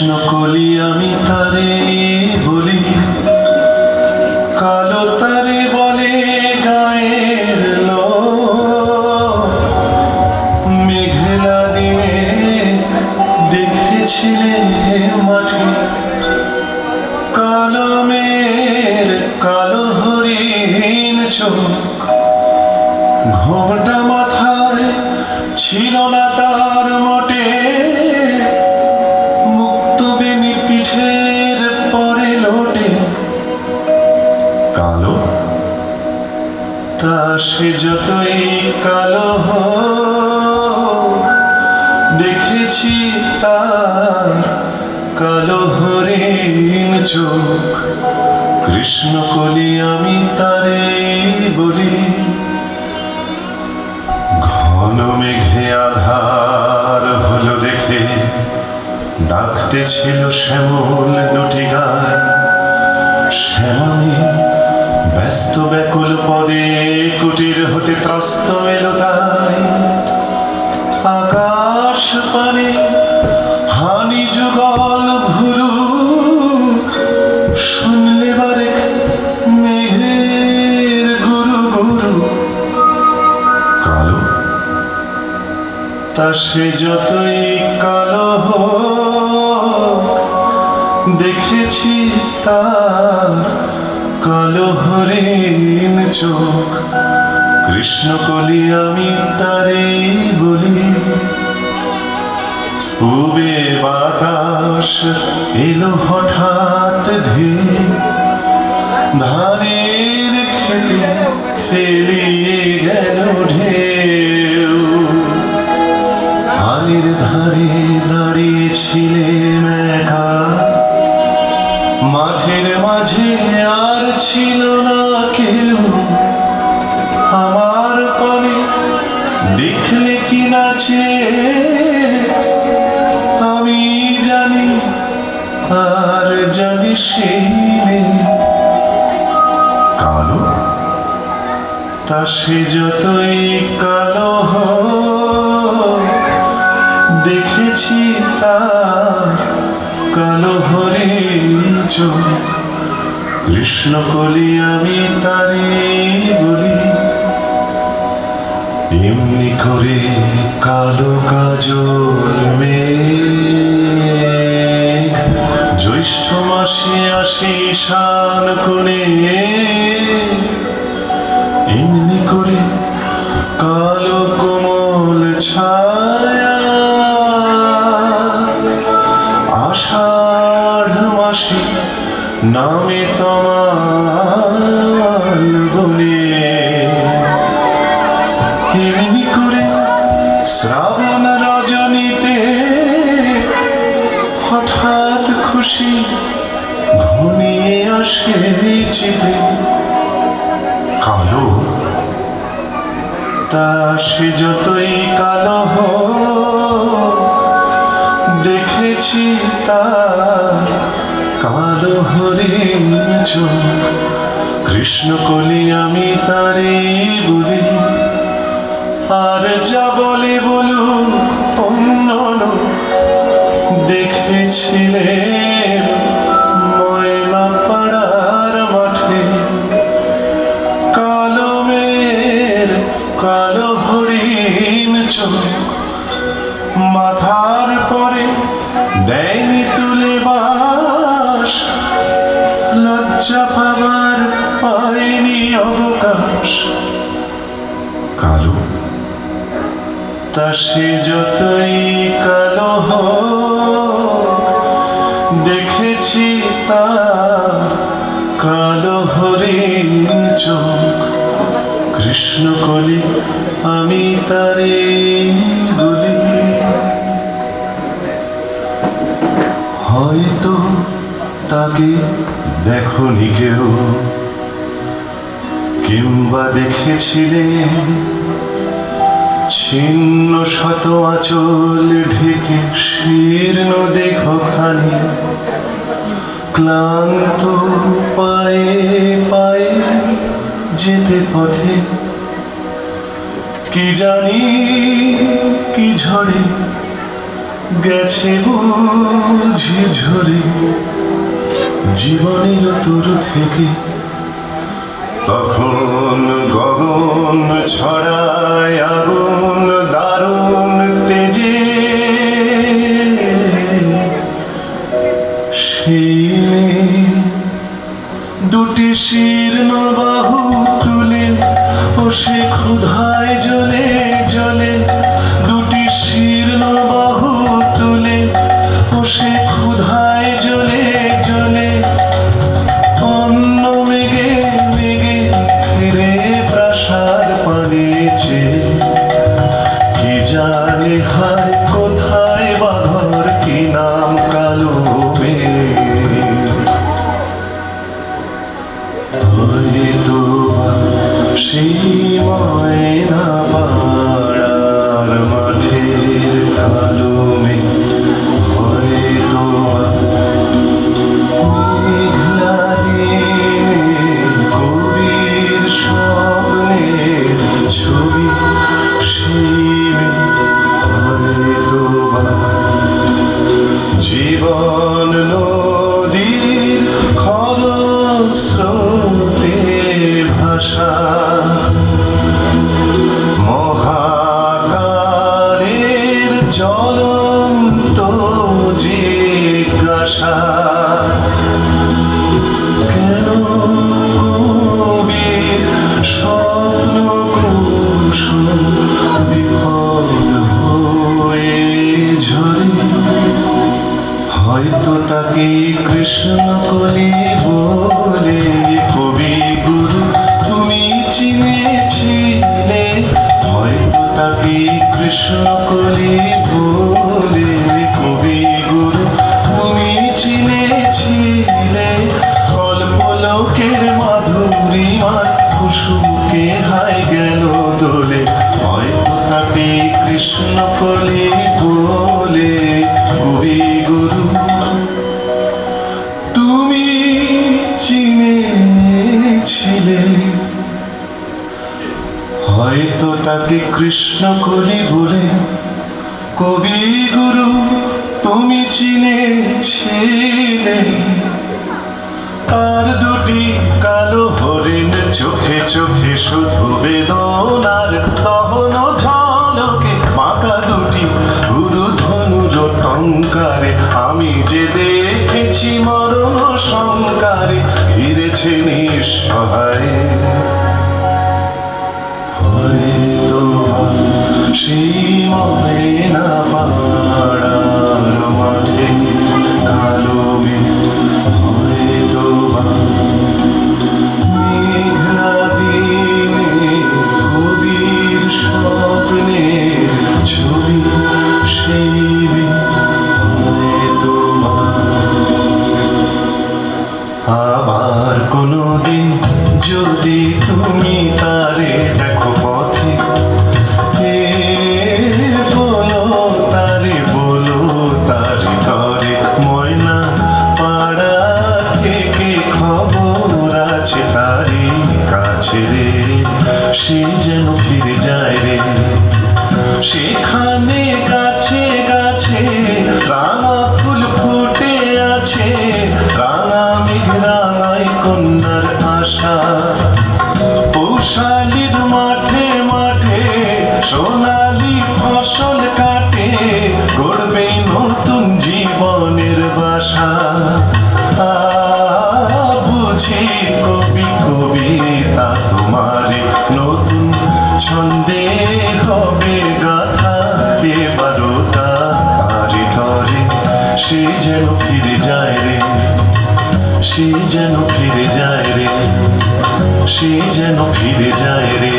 কৃষ্ণ কলি আমি তারে বলি, কালো তারে বলে গায়ের লোক। মেঘলা দিনে দেখেছিলেন মাঠে কালো মেয়ের কালো হরিণ চোখ। ঘোমটা মাথায় ছিল না তার মোটে, মুক্ত বেনি পিঠের পরে লোটে। কালো তা সে যতই কালো হোক, দেখেছি তার কালো হরিণ চোখ। কৃষ্ণ কলি আমি তারে বলি, ঘন মেঘে আধার হলো দেখে ডাকতেছিল শ্যামল দুটি গায়। শ্যামী ব্যস্ত ব্যাকুল পদে কুটির হতে ত্রস্ত এলো তাই। আকাশ পানে হানি যুগল ভুরু, শুনলে বারে মেঘের গুরু গুরু। কালো তা সে যতই কালো হোক, দেখেছি তার কালো হরিণ চোখ। কৃষ্ণ কলি আমি তারে বলি, উবে বাতাস এলো হঠাৎ ধেয়ে, ধানের খেতে খেলিয়ে গেল ঢেউ। আলের ধারে দাঁড়িয়েছিলেন একা, মাঠের মাঝে আর ছিল না কেউ। আমার পানে দেখলে কি নাচে আমি জানি, আর জানি সেই মেয়ে। কালো তা সে যতই কালো হোক, দেখেছি তার কালো হরিণ চোখ। কৃষ্ণ কলি আমি তারে বলি, এমনি করে কালো কাজল মেঘ জ্যৈষ্ঠ মাসে আসে শান কোণে। এমনি করে কালো কোমল ছায়া আষাঢ় মাসে নামে তমাল বনে। এমনি করে শ্রাবণ রজনীতে হঠাৎ খুশি ঘনিয়ে আসে চিতে। কালো তা সে যতই কালো হোক, দেখেছি তার কালো হরিণ চোখ। কৃষ্ণ কলি আমি তারে বলি, আর যা বলে বলুক অন্য লোক। দেখেছিলেন ময়না পাড়ার মাঠে কালো মেয়ের কালো হরিণ চোখ। মাথার পরে দেয়নি তুলে বাস, লজ্জা পাবার পায়নি অবকাশ। কালো তা সে যতই কালো হোক, দেখেছি তার কালো হরিণ চোখ। কৃষ্ণ কলি আমি তারে বলি, হয়তো তাকে দেখনি কেউ, কিংবা দেখেছিলে ছিন্ন শত আঁচল ঢেকে শীর্ণ দেহখানি। ক্লান্ত পায়ে পায়ে যেতে পথে কি জানি কি ঝড়ে গেছে বুঝি ঝরে জীবনের তোর থেকে, তখন গগন ছড়ায় আগুন দারুণ তেজে। সেই দুটি শীর্ণ বাহু তুলে ও সে ক্ষুধায় জ্বলে জ্বলে, দুটি শীর্ণ বাহু তুলে ও সে ক্ষুধায় জ্বলে জ্বলে, অন্য মেঘে মেঘে ফিরে প্রাসাদ পানিছে। কি জানে হায় কোথায় বাঘর, কি নাম কালো হয়তো সেই ময়না পাড়ার মাঠের কালো মেঘ, হয়তো মেঘলা দিনের গভীর স্বপ্নের ছবি, সেই হয়তো জীবন নদীর খরস্রোতে ভাষা, মহাকালের জ্বলন্ত জিজ্ঞাসা। কেন কবির স্বপ্ন কুসুম বিফল হয়ে ঝরে, হয়তো তাকে কৃষ্ণ কলি বলে কবি গুরু তুমি চিনেছিলে, হয়তো তাকে কৃষ্ণ কলি বলে কবি গুরু তুমি চিনেছিলে। কল্পলোকের মাধুরীমার কুসুমকে হাই গেল দোলে, হয়তো তাকে কৃষ্ণ কলি বলে কবি গুরু তুমি চিনেছিলে, হয়তো তাকে কৃষ্ণ কলি বলে কবি গুরু তুমি চিনেছিলে। তার দুটি কালো হরিণ চোখে চোখে শুধু বেদনার দহন ঝলকে, বাঁকা দুটি গুরুধনুর টঙ্কারে আমি যে দেখেছি মরণ সংকারে ঘিরেছে নিঃসহায়। হয়তো সেই ময়না পাড়ার মাঠে কালো মেঘ, হয়তো মেঘলা দিনে কবির স্বপ্নের ছবি, সেই হয়তো আবার কোনোদিন যদি তুমি তারে দেখো পথে, বলো তারে তরে ময়না পাড়া থেকে খবর আছে তারি কাছে রে, সে যেন ফিরে যায় রে। সেখানে গাছে গাছে রাঙা ফুল ফুটে আছে, রাঙা মেঘ রাঙায় কন্যার আশা। পৌষালির মাঠে মাঠে সোনালি ফসল কাটে, গড়বে নতুন জীবনের বাসা। বুঝি কবি কবিতা তোমারে নতুন ছন্দে হবে গাথা, এবারও তারে ধরে সে যেন ফিরে যায় রে, সে যেন ফিরে যায় রে, সে যেন ফিরে যায় রে।